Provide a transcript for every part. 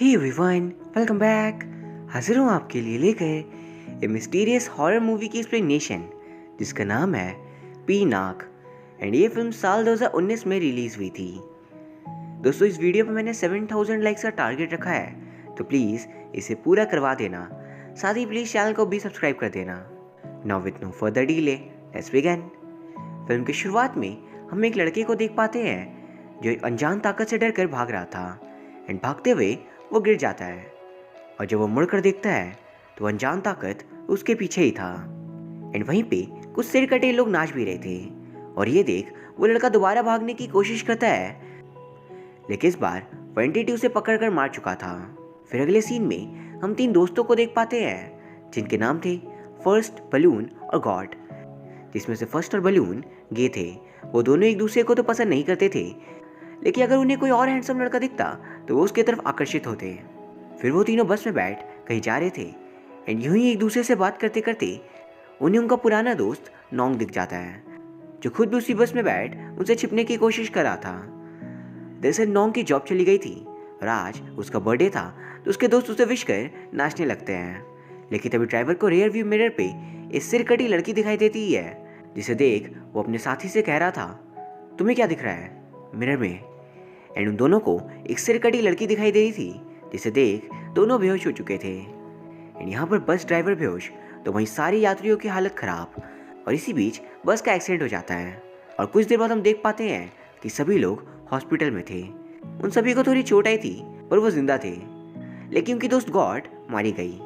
Hey everyone, welcome back. हाजिर हूँ आपके लिए लेकर ए मिस्टीरियस हॉरर मूवी की एक्सप्लेनेशन जिसका नाम है पीनाक। एंड ये फिल्म साल 2019 में रिलीज हुई थी। दोस्तों, इस वीडियो पे मैंने 7000 लाइक्स का टारगेट रखा है, तो प्लीज़ इसे पूरा करवा देना। साथ ही प्लीज़ चैनल को भी सब्सक्राइब कर देना। Now with no further delay, let's begin. Film की शुरुआत में हम एक लड़के को देख पाते हैं जो एक अनजान ताकत से डर कर भाग रहा था। एंड भागते हुए वो गिर जाता है, और जब वो मुड़कर देखता है तो अनजान ताकत उसके पीछे ही था। एंड वहीं पे कुछ सिर कटे लोग नाच भी रहे थे, और ये देख वो लड़का दोबारा भागने की कोशिश करता है, लेकिन इस बार वो एंटिटी उसे पकड़कर मार चुका था। फिर अगले सीन में हम 3 दोस्तों को देख पाते हैं जिनके नाम थे फर्स्ट, बलून और गॉड। जिसमें से फर्स्ट और बलून गे थे। वो दोनों एक दूसरे को तो पसंद नहीं करते थे, लेकिन अगर उन्हें कोई और हैंडसम लड़का दिखता तो वो उसकी तरफ आकर्षित होते। फिर वो तीनों बस में बैठ कहीं जा रहे थे, एंड यूं ही एक दूसरे से बात करते करते उन्हें उनका पुराना दोस्त नोंग दिख जाता है, जो खुद भी उसी बस में बैठ उनसे छिपने की कोशिश कर रहा था। दरअसल नोंग की जॉब चली गई थी और आज उसका बर्थडे था, तो उसके दोस्त उसे विश कर नाचने लगते हैं। लेकिन तभी ड्राइवर को रियर व्यू मिरर पे एक सिर कटी लड़की दिखाई देती है, जिसे देख वो अपने साथी से कह रहा था, तुम्हें क्या दिख रहा है मिरर में? एंड उन दोनों को एक सिर कटी लड़की दिखाई दे रही थी, जिसे देख दोनों बेहोश हो चुके थे। एंड यहाँ पर बस ड्राइवर बेहोश तो वहीं सारे यात्रियों की हालत खराब, और इसी बीच बस का एक्सीडेंट हो जाता है। और कुछ देर बाद हम देख पाते हैं कि सभी लोग हॉस्पिटल में थे। उन सभी को थोड़ी चोट आई थी पर वो जिंदा थे, लेकिन उनकी दोस्त गॉड मारी गई।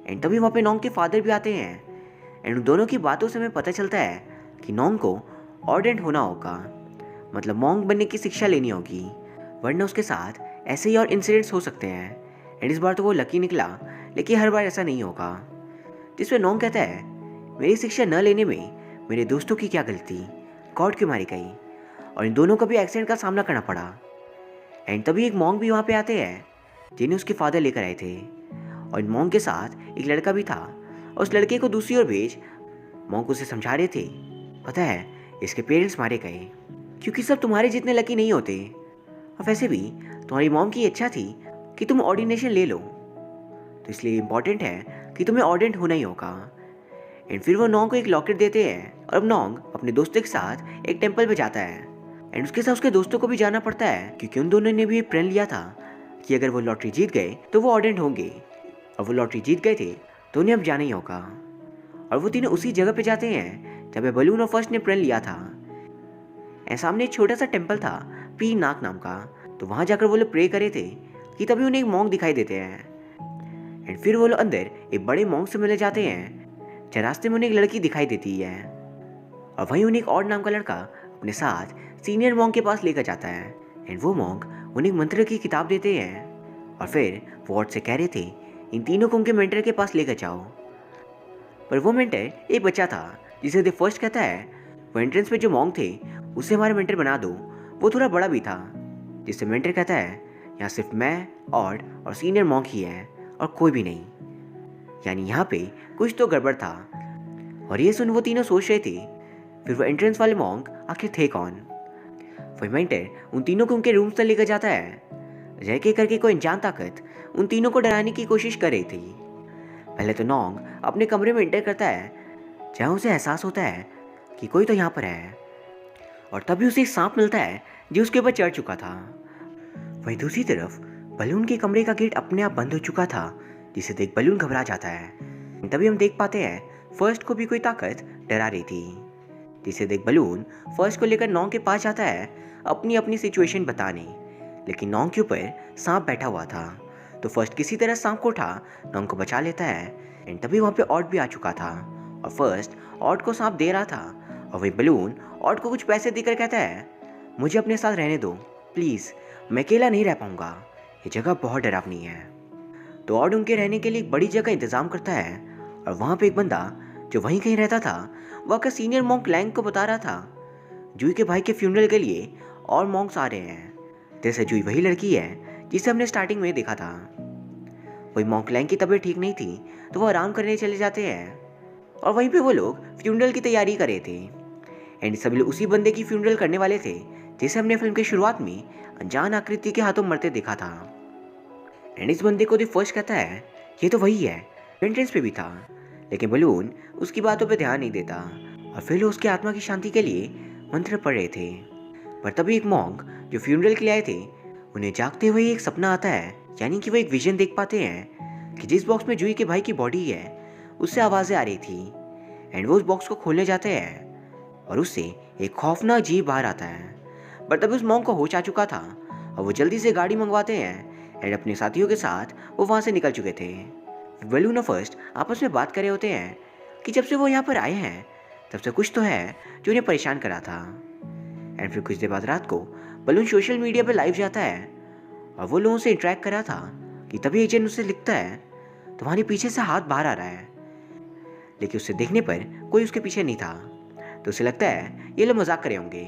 एंड तभी वहाँ पे नोंग के फादर भी आते हैं। एंड उन दोनों की बातों से हमें पता चलता है कि नोंग को ऑर्डेंट होना होगा, मतलब मॉन्क बनने की शिक्षा लेनी होगी, वरना उसके साथ ऐसे ही और इंसिडेंट्स हो सकते हैं। एंड इस बार तो वो लकी निकला, लेकिन हर बार ऐसा नहीं होगा। जिसमें नोंग कहता है, मेरी शिक्षा न लेने में मेरे दोस्तों की क्या गलती, गॉड क्यों मारी गई, और इन दोनों को भी एक्सीडेंट का सामना करना पड़ा। एंड तभी एक मॉन्क भी वहाँ पे आते हैं जिन्हें उसके फादर लेकर आए थे, और इन मॉन्क के साथ एक लड़का भी था। और उस लड़के को दूसरी ओर भेज मॉन्क उसे समझा रहे थे, पता है इसके पेरेंट्स मारे गए क्योंकि सब तुम्हारे जितने लकी नहीं होते, और वैसे भी तुम्हारी मॉम की इच्छा थी कि तुम ऑर्डिनेशन ले लो, तो इसलिए इम्पॉर्टेंट है कि तुम्हें ऑर्डेंट होना ही होगा। एंड फिर वो नोंग को एक लॉकेट देते हैं, और अब नोंग अपने दोस्तों के साथ एक टेम्पल पे जाता है। एंड उसके साथ उसके दोस्तों को भी जाना पड़ता है, क्योंकि उन दोनों ने भी प्रण लिया था कि अगर वो लॉटरी जीत गए तो वो ऑर्डेंट होंगे, और वो लॉटरी जीत गए थे तो उन्हें अब जाना ही होगा। और वो तीनों उसी जगह पे जाते हैं जहाँ पे बलून और फर्स्ट ने प्रण लिया था। एंड सामने एक छोटा सा टेम्पल था पीनाक नाम का, तो वहाँ जाकर वो लोग प्रे करे थे कि तभी उन्हें एक मॉन्क दिखाई देते हैं। एंड फिर वो लोग अंदर एक बड़े मॉन्क से मिले जाते हैं, जहाँ रास्ते में उन्हें एक लड़की दिखाई देती है, और वहीं उन्हें एक और नाम का लड़का अपने साथ सीनियर मॉन्क के पास लेकर जाता है। एंड वो मॉन्क उन्हें एक मंत्र की किताब देते हैं, और फिर वो से कह रहे थे इन तीनों को उनके मेंटर के पास लेकर जाओ। पर वो मेंटर एक बच्चा था, जिसे द फर्स्ट कहता है वो एंट्रेंस पे जो मॉन्क थे उसे हमारे मेंटर बना दो। वो थोड़ा बड़ा भी था, जिससे मेंटर कहता है यहाँ सिर्फ मैं ऑड और सीनियर मॉन्क ही है और कोई भी नहीं, यानी यहाँ पे कुछ तो गड़बड़ था। और ये सुन वो तीनों सोच रहे थे फिर वो एंट्रेंस वाले मॉन्क आखिर थे कौन। फिर मेंटर उन तीनों को उनके रूम्स तक लेकर जाता है। जैके करके कोई अनजान ताकत उन तीनों को डराने की कोशिश कर रही थी। पहले तो नोंग अपने कमरे में एंटर करता है, जहाँ उसे एहसास होता है कि कोई तो यहाँ पर है, और तभी उसे एक सांप मिलता है जो उसके ऊपर चढ़ चुका था। वहीं दूसरी तरफ बलून के कमरे का गेट अपने आप बंद हो चुका था, जिसे देख बलून घबरा जाता है। तभी हम देख पाते हैं फर्स्ट को भी कोई ताकत डरा रही थी, जिसे देख बलून फर्स्ट को लेकर नोंग के पास जाता है अपनी अपनी सिचुएशन बताने। लेकिन नोंग के ऊपर सांप बैठा हुआ था, तो फर्स्ट किसी तरह सांप को उठा नोंग को बचा लेता है। एंड तभी वहाँ पे ऑड भी आ चुका था, और फर्स्ट ऑड को सांप दे रहा था, और वही बलून ऑड को कुछ पैसे देकर कहता है, मुझे अपने साथ रहने दो प्लीज़, मैं अकेला नहीं रह पाऊंगा, ये जगह बहुत डरावनी है। तो ऑड उनके रहने के लिए एक बड़ी जगह इंतजाम करता है, और वहाँ पे एक बंदा जो वहीं कहीं रहता था वह का सीनियर मॉन्क लैंग को बता रहा था जूई के भाई के फ्यूनरल के लिए और मॉन्क्स आ रहे हैं। जैसे जूई वही लड़की है जिसे हमने स्टार्टिंग में देखा था। वही मॉन्क लैंग की तबीयत ठीक नहीं थी, तो वो आराम करने चले जाते हैं, और वहीं पे वो लोग फ्यूनरल की तैयारी कर रहे थे। एंड सभी लोग उसी बंदे की फ्यूनरल करने वाले थे जिसे हमने फिल्म की शुरुआत में अनजान आकृति के हाथों मरते देखा था। एंड इस बंदे को देख फर्स्ट कहता है ये तो वही है, एंट्रेंस पे भी था। लेकिन बलून उसकी बातों पे ध्यान नहीं देता और फिर उसकी आत्मा की शांति के लिए मंत्र पढ़ रहे थे। पर तभी एक मॉन्क जो फ्यूनरल के लिए आए थे, उन्हें जागते हुए एक सपना आता है, यानी कि वो एक विजन देख पाते हैं कि जिस बॉक्स में जूही के भाई की बॉडी है उससे आवाज़ें आ रही थी। एंड वो उस बॉक्स को खोलने जाते हैं और उससे एक खौफनाक जीव बाहर आता है। पर तभी उस मॉन्क को होश आ चुका था और वो जल्दी से गाड़ी मंगवाते हैं एंड अपने साथियों के साथ वो वहाँ से निकल चुके थे। बलून और फर्स्ट आपस में बात कर रहे होते हैं कि जब से वो यहाँ पर आए हैं तब से कुछ तो है जो उन्हें परेशान करा था। एंड फिर कुछ देर बाद रात को बलून सोशल मीडिया पर लाइव जाता है और वो लोगों से इंटरेक्ट कर रहा था कि तभी एजेंट उससे लिखता है तुम्हारे पीछे से हाथ बाहर आ रहा है। लेकिन उसे देखने पर कोई उसके पीछे नहीं था, तो उसे लगता है ये लोग मजाक करे होंगे।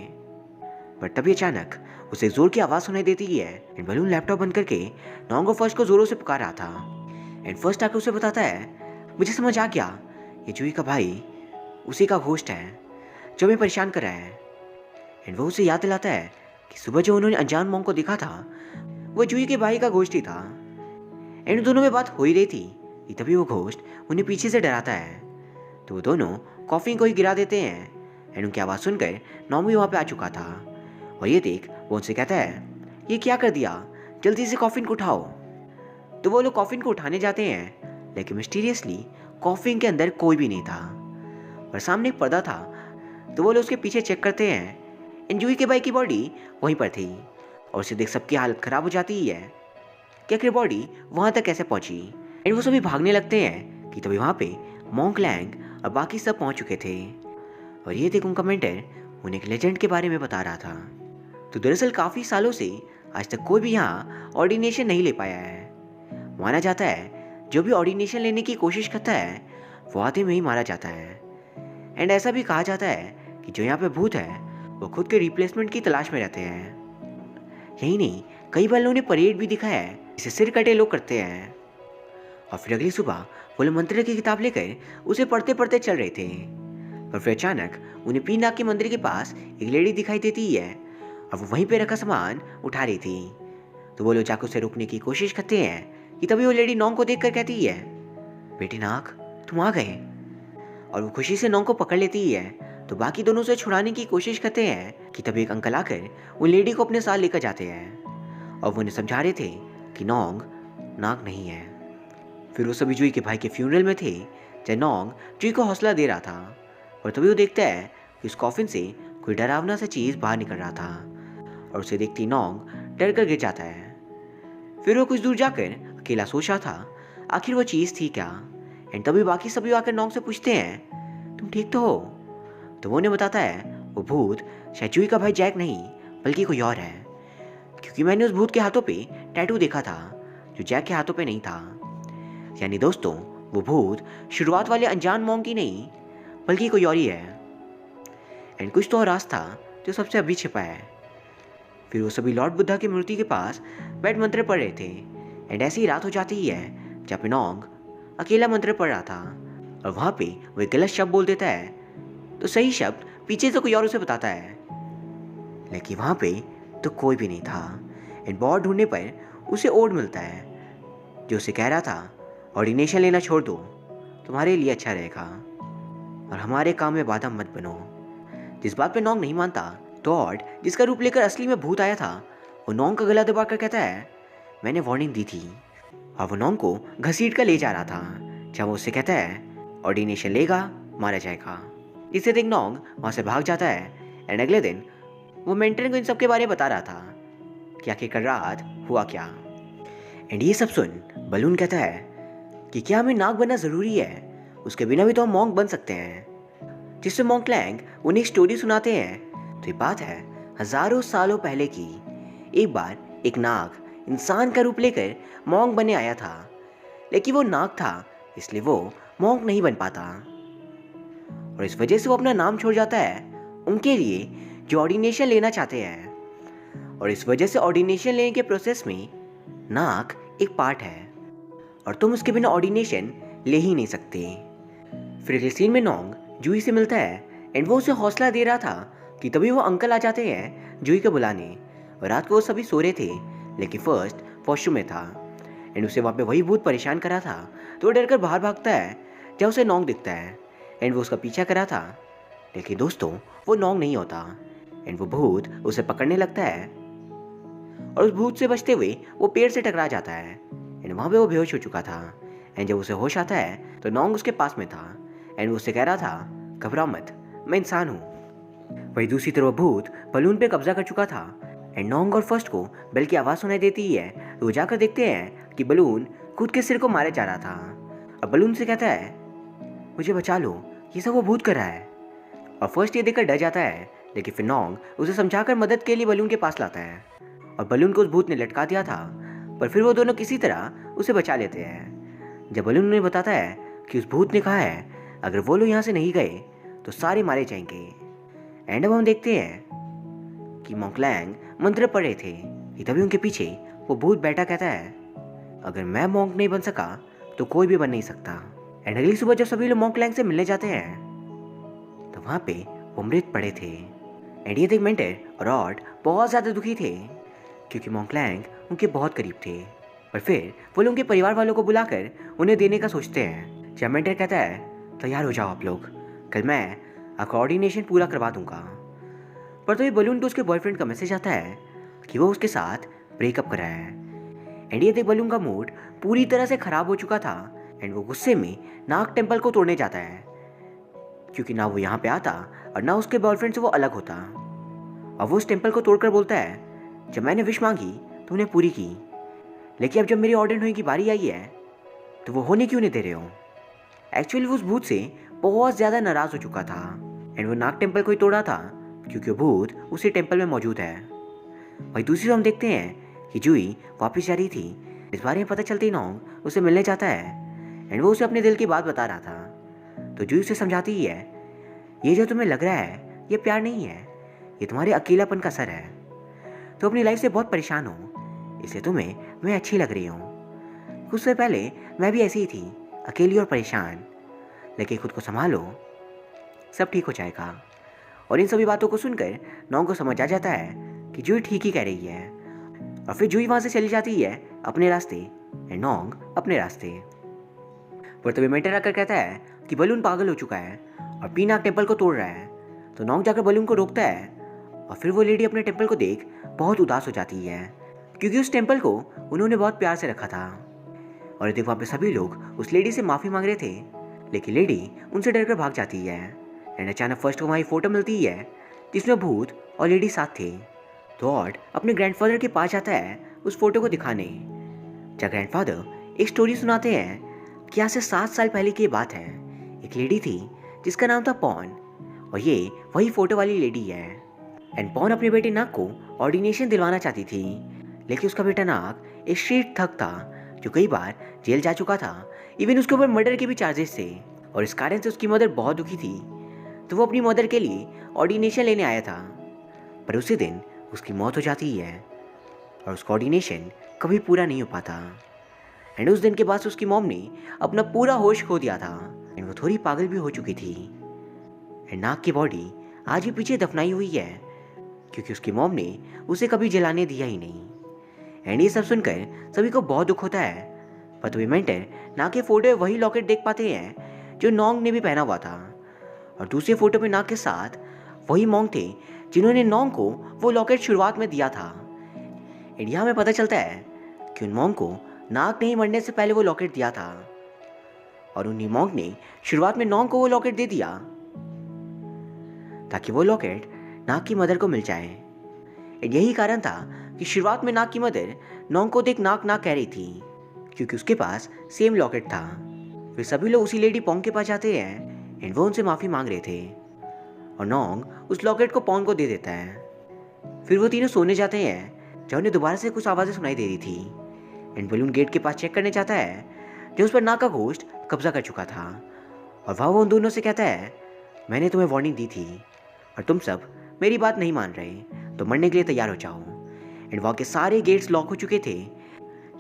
पर तभी अचानक उसे जोर की आवाज़ सुनाई देती है एंड बलून लैपटॉप बंद करके नॉन्ग और फर्स्ट को जोरों से पुकार रहा था। एंड फर्स्ट आकर उसे बताता है मुझे समझ आ गया, ये जूही का भाई उसी का घोस्ट है जो हमें परेशान कर रहा है। एंड वो उसे याद दिलाता है कि सुबह जो उन्होंने अनजान मॉन्ग को देखा था वो जूही के भाई का घोस्ट ही था। एंड दोनों में बात हो ही रही थी कि तभी वो घोस्ट उन्हें पीछे से डराता है, तो वो दोनों कॉफ़ी को ही गिरा देते हैं। एंड उनकी आवाज़ सुनकर नॉम भी वहाँ पे आ चुका था और ये देख वो उनसे कहता है ये क्या कर दिया, जल्दी से कॉफ़िन को उठाओ। तो वो लोग कॉफ़िन को उठाने जाते हैं, लेकिन मिस्टीरियसली कॉफ़िन के अंदर कोई भी नहीं था और सामने एक पर्दा था। तो वो लोग उसके पीछे चेक करते हैं एंड जूही के भाई की बॉडी वहीं पर थी और उसे देख सबकी हालत ख़राब हो जाती ही है कि आखिर बॉडी वहाँ तक कैसे पहुँची। एंड वो सभी भागने लगते हैं कि तभी वहाँ पे मॉन्क लैंग और बाकी सब पहुँच चुके थे और ये देख उनका मेंटर उन्हें एक लेजेंड के बारे में बता रहा था। तो दरअसल काफ़ी सालों से आज तक कोई भी यहाँ ऑर्डिनेशन नहीं ले पाया है। माना जाता है जो भी ऑर्डिनेशन लेने की कोशिश करता है वो आधे में ही मारा जाता है। एंड ऐसा भी कहा जाता है कि जो यहाँ पे भूत है वो खुद के रिप्लेसमेंट की तलाश में रहते हैं। यही नहीं, कई बार लोगों ने परेड भी दिखाया है जिसे सिर कटे लोग करते हैं। और फिर अगली सुबह वो लोग मंत्र की किताब लेकर उसे पढ़ते पढ़ते चल रहे थे। पर फिर अचानक उन्हें पीनाक के मंदिर के पास एक लेडी दिखाई देती है और वो वहीं पे रखा सामान उठा रही थी। तो वो लोग जाकर उसे रोकने की कोशिश करते हैं कि तभी वो लेडी नॉन्ग को देखकर कहती है बेटी नाक तुम आ गए। और वो खुशी से नॉन्ग को पकड़ लेती है। तो बाकी दोनों से छुड़ाने की कोशिश करते हैं कि तभी एक अंकल आकर उन लेडी को अपने साथ लेकर जाते हैं और वो उन्हें समझा रहे थे कि नॉन्ग नाक नहीं है। फिर वो सभी जूही के भाई के फ्यूनरल में थे जब नॉन्ग जूही को हौसला दे रहा था और तभी वो देखता है कि उस कॉफिन से कोई डरावना सा चीज़ बाहर निकल रहा था और उसे देखती नॉन्ग डर कर गिर जाता है। फिर वो कुछ दूर जाकर अकेला सोच रहा था आखिर वो चीज़ थी क्या। एंड तभी बाकी सभी आकर नॉन्ग से पूछते हैं तुम ठीक तो हो। तो वो उन्हें बताता है वो भूत शायद जूही का भाई जैक नहीं बल्कि कोई और है, क्योंकि मैंने उस भूत के हाथों पे टैटू देखा था जो जैक के हाथों पे नहीं था। यानी दोस्तों वो भूत शुरुआत वाले अनजान मॉन्ग की नहीं बल्कि कोई और ही है। एंड कुछ तो और राज था जो सबसे अभी छिपा है। फिर वो सभी लॉर्ड बुद्धा की मूर्ति के पास बैठ मंत्र पढ़ रहे थे। एंड ऐसी ही रात हो जाती ही है जहाँ पे नॉन्ग अकेला मंत्र पढ़ रहा था और वहाँ पे वो एक गलत शब्द बोल देता है तो सही शब्द पीछे से कोई और उसे बताता है, लेकिन वहाँ पे तो कोई भी नहीं था। एंड बहुत ढूंढने पर उसे ओड मिलता है जो उसे कह रहा था ऑर्डिनेशन लेना छोड़ दो, तुम्हारे लिए अच्छा रहेगा और हमारे काम में बाधा मत बनो। जिस बात पे नॉन्ग नहीं मानता तो ऑड जिसका रूप लेकर असली में भूत आया था वो नॉन्ग का गला दबाकर कहता है मैंने वार्निंग दी थी। और वो नॉन्ग को घसीट कर ले जा रहा था जब वो उससे कहता है ऑर्डिनेशन लेगा मारा जाएगा। इसे देख नॉन्ग वहाँ से भाग जाता है। एंड अगले दिन वो मेंटर को इन सब के बारे में बता रहा था कि आखिरकार रात हुआ क्या। एंड ये सब सुन बलून कहता है कि क्या हमें नाग बनना ज़रूरी है, उसके बिना भी तो हम मॉन्क बन सकते हैं। जिससे मॉन्क लैंग उन्हें एक स्टोरी सुनाते हैं। तो ये बात है हज़ारों सालों पहले की। एक बार एक नाग इंसान का रूप लेकर मॉन्क बने आया था, लेकिन वो नाग था इसलिए वो मॉन्क नहीं बन पाता और इस वजह से वो अपना नाम छोड़ जाता है उनके लिए जो ऑर्डिनेशन लेना चाहते हैं। और इस वजह से ऑर्डिनेशन लेने के प्रोसेस में नाक एक पार्ट है और तुम उसके बिना ऑर्डिनेशन ले ही नहीं सकते। फिर अगले सीन में नॉन्ग जूही से मिलता है एंड वो उसे हौसला दे रहा था कि तभी वो अंकल आ जाते हैं जूही को बुलाने। और रात को वो सभी सो रहे थे, लेकिन फर्स्ट वॉशरूम में था एंड उसे वहाँ पे वही भूत परेशान करा था, तो वो डर कर बाहर भागता है जब उसे नोंग दिखता है एंड वो उसका पीछा करा था। लेकिन दोस्तों वो नोंग नहीं होता एंड वो भूत उसे पकड़ने लगता है और उस भूत से बचते हुए वो पेड़ से टकरा जाता है एंड वहाँ पे वो बेहोश हो चुका था। एंड जब उसे होश आता है तो नोंग उसके पास में था एंड वो उससे कह रहा था, घबराओ मत, मैं इंसान हूँ। वही दूसरी तरफ भूत बलून पे कब्जा कर चुका था एंड नोंग और फर्स्ट को बेल की आवाज़ सुनाई देती ही है, तो वो जाकर देखते हैं कि बलून खुद के सिर को मारे जा रहा था और बलून से कहता है, मुझे बचा लो, ये सब वो भूत कर रहा है। और फर्स्ट ये देखकर डर जाता है, लेकिन फिर नोंग उसे समझाकर मदद के लिए बलून के पास लाता है और बलून को उस भूत ने लटका दिया था, पर फिर वो दोनों किसी तरह उसे बचा लेते हैं। जब बलून उन्हें बताता है कि उस भूत ने कहा है अगर वो लोग यहाँ से नहीं गए तो सारे मारे जाएंगे। एंड अब हम देखते हैं कि मोंकलैंग मंत्र पढ़ रहे थे कि तभी उनके पीछे वो भूत बैठा कहता है, अगर मैं मोंक नहीं बन सका तो कोई भी बन नहीं सकता। एंड अगली सुबह जब सभी लोग मोंकलैंग से मिलने जाते हैं तो वहाँ पे वो मृत पड़े थे। एंड ये देख मेंटर और रॉड बहुत ज़्यादा दुखी थे क्योंकि मोंकलैंग उनके बहुत करीब थे। पर फिर वो लोग उनके परिवार वालों को बुलाकर उन्हें देने का सोचते हैं। जब मेंटर कहता है, तैयार हो जाओ आप लोग, कल मैं आपका ऑर्डिनेशन पूरा करवा दूंगा। पर तो ये बलून को उसके बॉयफ्रेंड का मैसेज आता है कि वो उसके साथ ब्रेकअप कर रहा है। एंड ये देख बलून का मूड पूरी तरह से खराब हो चुका था एंड वो गुस्से में नाग टेम्पल को तोड़ने जाता है क्योंकि ना वो यहाँ पे आता और ना उसके बॉयफ्रेंड से वो अलग होता। और वो उस टेम्पल को तोड़कर बोलता है, जब मैंने विश मांगी तो उन्हें पूरी की, लेकिन अब जब मेरी ऑर्डर होने की बारी आई है तो वो होने क्यों नहीं दे रहे हो। एक्चुअली वो उस भूत से बहुत ज़्यादा नाराज़ हो चुका था एंड वो नाग टेम्पल को ही तोड़ा था क्योंकि वो भूत उसी टेम्पल में मौजूद है। वही दूसरी हम देखते हैं कि जूही वापस जा रही थी। इस बारे में पता चलते ही नोंग उसे मिलने जाता है एंड वो उसे अपने दिल की बात बता रहा था। तो जूही उसे समझाती ही है, ये जो तुम्हें लग रहा है ये प्यार नहीं है, ये तुम्हारे अकेलापन का असर है। तो अपनी लाइफ से बहुत परेशान हो, इसलिए तुम्हें मैं अच्छी लग रही हूँ। कुछ समय पहले मैं भी ऐसी ही थी, अकेली और परेशान, लेकिन खुद को संभालो, सब ठीक हो जाएगा। और इन सभी बातों को सुनकर नोंग को समझ आ जाता है कि जूही ठीक ही कह रही है। और फिर जूही वहाँ से चली जाती है अपने रास्ते एंड नोंग अपने रास्ते। पर तभी मेंटर आकर कहता है कि बलून पागल हो चुका है और पीनाक टेम्पल को तोड़ रहा है। तो नोंग जाकर बलून को रोकता है और फिर वो लेडी अपने टेम्पल को देख बहुत उदास हो जाती है क्योंकि उस टेम्पल को उन्होंने बहुत प्यार से रखा था। और देख वहाँ पे सभी लोग उस लेडी से माफ़ी मांग रहे थे, लेकिन लेडी उनसे डरकर भाग जाती है। एंड अचानक फर्स्ट को वहाँ फोटो मिलती है जिसमें भूत और लेडी साथ थे। तो ऑड अपने ग्रैंडफादर के पास जाता है उस फोटो को दिखाने। जब ग्रैंडफादर एक स्टोरी सुनाते हैं कि आज से 7 साल पहले की बात है, एक लेडी थी जिसका नाम था पॉन और ये वही फोटो वाली लेडी है। एंड पॉन अपने बेटे नाग को ऑर्डिनेशन दिलवाना चाहती थी, लेकिन उसका बेटा नाग एक स्ट्रीट ठग था जो कई बार जेल जा चुका था। इवन उसके ऊपर मर्डर के भी चार्जेस थे और इस कारण से उसकी मदर बहुत दुखी थी। तो वो अपनी मदर के लिए ऑर्डिनेशन लेने आया था, पर उसी दिन उसकी मौत हो जाती है और उसका ऑर्डिनेशन कभी पूरा नहीं हो पाता। एंड उस दिन के बाद उसकी मॉम ने अपना पूरा होश खो दिया था एंड वो थोड़ी पागल भी हो चुकी थी। एंड नाग की बॉडी आज भी पीछे दफनाई हुई है क्योंकि उसकी मॉम ने उसे कभी जलाने दिया ही नहीं। एंड ये सब सुनकर सभी को बहुत दुख होता है। पर तभी मेंटर नाग के फोटो में वही लॉकेट देख पाते हैं जो नोंग ने भी पहना हुआ था, और दूसरे फोटो में नाग के साथ वही मोंग थे जिन्होंने नोंग को वो लॉकेट शुरुआत में दिया था। इंडिया में पता चलता है कि उन मोंग को नाग ने ही मरने से पहले वो लॉकेट दिया था और उन्हीं मोंग ने शुरुआत में नोंग को वो लॉकेट दे दिया ताकि वो लॉकेट नाग की मदर को मिल जाए। यही कारण था कि शुरुआत में नाग की मदर नोंग को देख नाग नाग कह रही थी क्योंकि उसके पास सेम लॉकेट था। फिर सभी लोग उसी लेडी पोंग के पास जाते हैं एंड वो उनसे माफ़ी मांग रहे थे और नोंग उस लॉकेट को पोंग को दे देता है। फिर वो तीनों सोने जाते हैं जब उन्हें दोबारा से कुछ आवाज़ें सुनाई दे रही थी एंड बलून गेट के पास चेक करने जाता है जो उस पर नाग का घोस्ट कब्जा कर चुका था। और वह उन दोनों से कहता है, मैंने तुम्हें वार्निंग दी थी और तुम सब मेरी बात नहीं मान रहे, तो मरने के लिए तैयार हो जाओ। एंड वहाँ के सारे गेट्स लॉक हो चुके थे,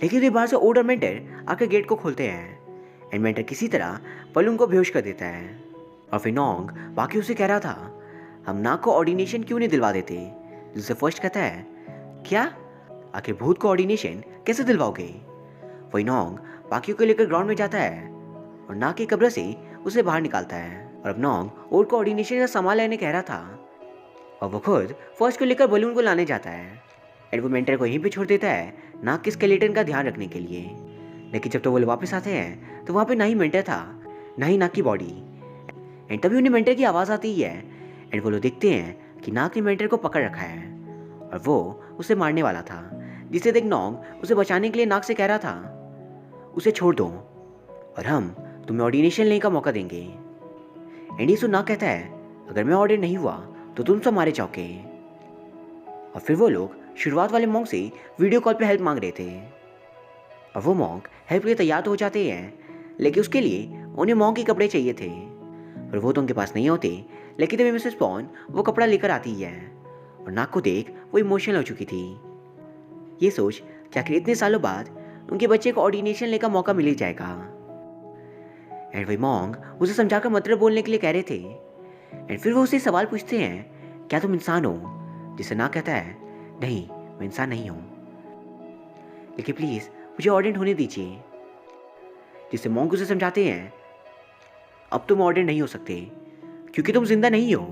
लेकिन फिर बाहर से ओडर मेंटर आकर गेट को खोलते हैं एंड मेंटर किसी तरह बलून को बेहोश कर देता है। और फिर नोंग बाकी उसे कह रहा था, हम नाग को ऑर्डिनेशन क्यों नहीं दिलवा देते, जिससे फर्स्ट कहता है, क्या आखिर भूत को ऑर्डिनेशन कैसे दिलवाओगे। वही नोंग बाकियों को लेकर ग्राउंड में जाता है और नाक की कब्र से उसे बाहर निकालता है। और अब नोंग ओट को ऑर्डिनेशन का सामान लेने कह रहा था और वो खुद फर्स्ट को लेकर बलून को लाने जाता है एंड वो मेंटर को यहीं पे छोड़ देता है नाक के स्केलेटन का ध्यान रखने के लिए। लेकिन जब तो वो लोग वापस आते हैं तो वहाँ पे ना ही मेंटर था ना ही नाक की बॉडी। एंड तभी उन्हें मेंटर की आवाज़ आती है एंड वो लोग देखते हैं कि नाक ने मेंटर को पकड़ रखा है और वो उसे मारने वाला था, जिसे देख नोंग उसे बचाने के लिए नाक से कह रहा था उसे छोड़ दो और हम तुम्हें ऑर्डिनेशन लेने का मौका देंगे। एंड ये सुन नाक कहता है अगर मैं ऑर्डिन नहीं हुआ तो तुम सब मारे जाओगे। और फिर वो लोग शुरुआत वाले मॉन्क से वीडियो कॉल पे हेल्प मांग रहे थे और वो मॉन्क हेल्प के लिए तैयार तो हो जाते हैं, लेकिन उसके लिए उन्हें मॉन्क के कपड़े चाहिए थे पर वो तो उनके पास नहीं होते। लेकिन तभी मिसेस पॉन वो कपड़ा लेकर आती है और नाक को देख वो इमोशनल हो चुकी थी। ये सोच कि आखिर इतने सालों बाद उनके बच्चे को ऑर्डिनेशन लेने का मौका मिल ही जाएगा। एंड वही मॉन्क उसे समझाकर मतलब बोलने के लिए कह रहे थे एंड फिर वो उसे सवाल पूछते हैं क्या तुम इंसान हो, जिसे नाक कहता है नहीं मैं इंसान नहीं हूँ, लेकिन प्लीज़ मुझे ऑर्डिनेट होने दीजिए। जिससे मॉन्क उसे समझाते हैं अब तुम ऑर्डिनेट नहीं हो सकते क्योंकि तुम जिंदा नहीं हो।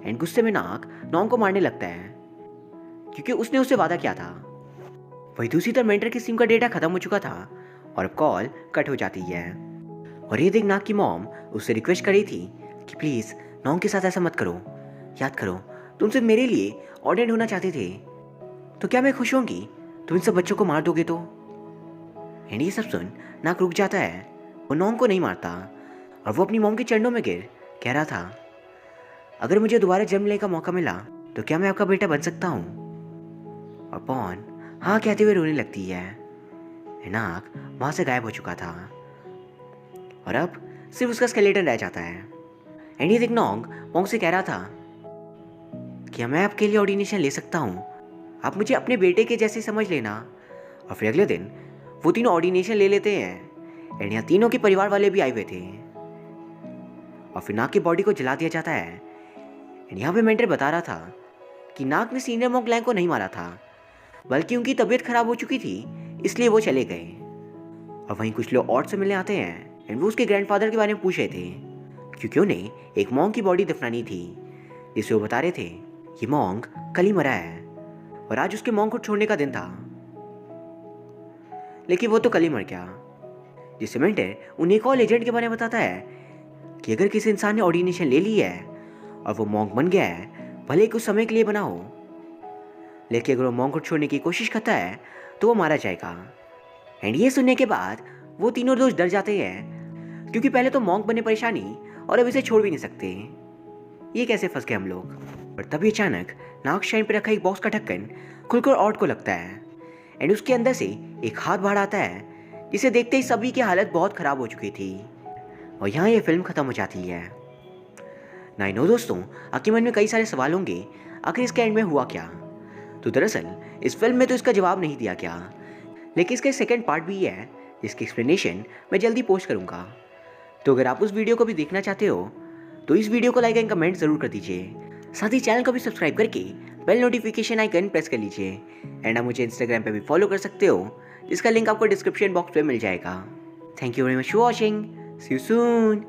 एंड गुस्से में नाक नोंग को मारने लगता है क्योंकि उसने उससे वादा किया था। वही दूसरी तरफ मेंटर की सिम का डेटा खत्म हो चुका था और अब कॉल कट हो जाती है और ये देख नाक की मॉम उससे रिक्वेस्ट कर रही थी कि प्लीज़ नोंग के साथ ऐसा मत करो, याद करो तुम सिर्फ मेरे लिए ऑर्डिनेट होना चाहते थे, तो क्या मैं खुश होंगी तुम इन सब बच्चों को मार दोगे तो। एंड ये सब सुन नाक रुक जाता है, वो नोंग को नहीं मारता और वो अपनी मॉम के चरणों में गिर कह रहा था अगर मुझे दोबारा जन्म लेने का मौका मिला तो क्या मैं आपका बेटा बन सकता हूँ। और पॉन हाँ कहते हुए रोने लगती है। नाक वहाँ से गायब हो चुका था और अब सिर्फ उसका स्केलेटन रह जाता है। एंड ये देख नोंग पॉन्ग से कह रहा था क्या मैं आपके लिए ऑर्डिनेशन ले सकता हूँ, आप मुझे अपने बेटे के जैसे समझ लेना। और फिर अगले दिन वो तीनों ऑर्डिनेशन ले लेते हैं एंड यहाँ तीनों के परिवार वाले भी आए हुए थे और फिर नाक की बॉडी को जला दिया जाता है। एंड यहाँ पे मेंटर बता रहा था कि नाक ने सीनियर मॉन्क लैंग को नहीं मारा था बल्कि उनकी तबीयत खराब हो चुकी थी इसलिए वो चले गए। और वहीं कुछ लोग और से मिलने आते हैं एंड वो उसके ग्रैंडफादर के बारे में पूछ रहे थे क्योंकि उन्हें एक मॉन्क की बॉडी दफनानी थी, जिसे वो बता रहे थे ये मॉन्क कल ही मरा है और आज उसके मॉन्क को छोड़ने का दिन था, लेकिन वो तो कल ही मर गया। जिससे मेंटर उन्हें एक और लेजेंड के बारे में बताता है कि अगर किसी इंसान ने ऑर्डिनेशन ले ली है और वो मॉन्क बन गया है भले कुछ समय के लिए बना हो, लेकिन अगर वो मॉन्क को छोड़ने की कोशिश करता है तो वो मारा जाएगा। एंड ये सुनने के बाद वो तीनों दोस्त डर जाते हैं क्योंकि पहले तो मॉन्क बने परेशानी और अब इसे छोड़ भी नहीं सकते, ये कैसे फंस गए हम लोग। और तभी अचानक नाक शाइन पे रखा एक बॉक्स का ढक्कन खुलकर ऑट को लगता है एंड उसके अंदर से एक हाथ बाहर आता है, जिसे देखते ही सभी की हालत बहुत खराब हो चुकी थी और यहाँ ये फिल्म खत्म हो जाती है। ना नो दोस्तों, आपके मन में कई सारे सवाल होंगे आखिर इसके एंड में हुआ क्या। तो दरअसल इस फिल्म में तो इसका जवाब नहीं दिया गया, लेकिन इसका सेकंड पार्ट भी है जिसकी एक्सप्लेनेशन मैं जल्दी पोस्ट करूँगा। तो अगर आप उस वीडियो को भी देखना चाहते हो तो इस वीडियो को लाइक एंड कमेंट जरूर कर दीजिए, साथ ही चैनल को भी सब्सक्राइब करके बेल नोटिफिकेशन आइकन प्रेस कर लीजिए। एंड आप मुझे इंस्टाग्राम पे भी फॉलो कर सकते हो, जिसका लिंक आपको डिस्क्रिप्शन बॉक्स पे मिल जाएगा। Thank you very much for watching, see you soon.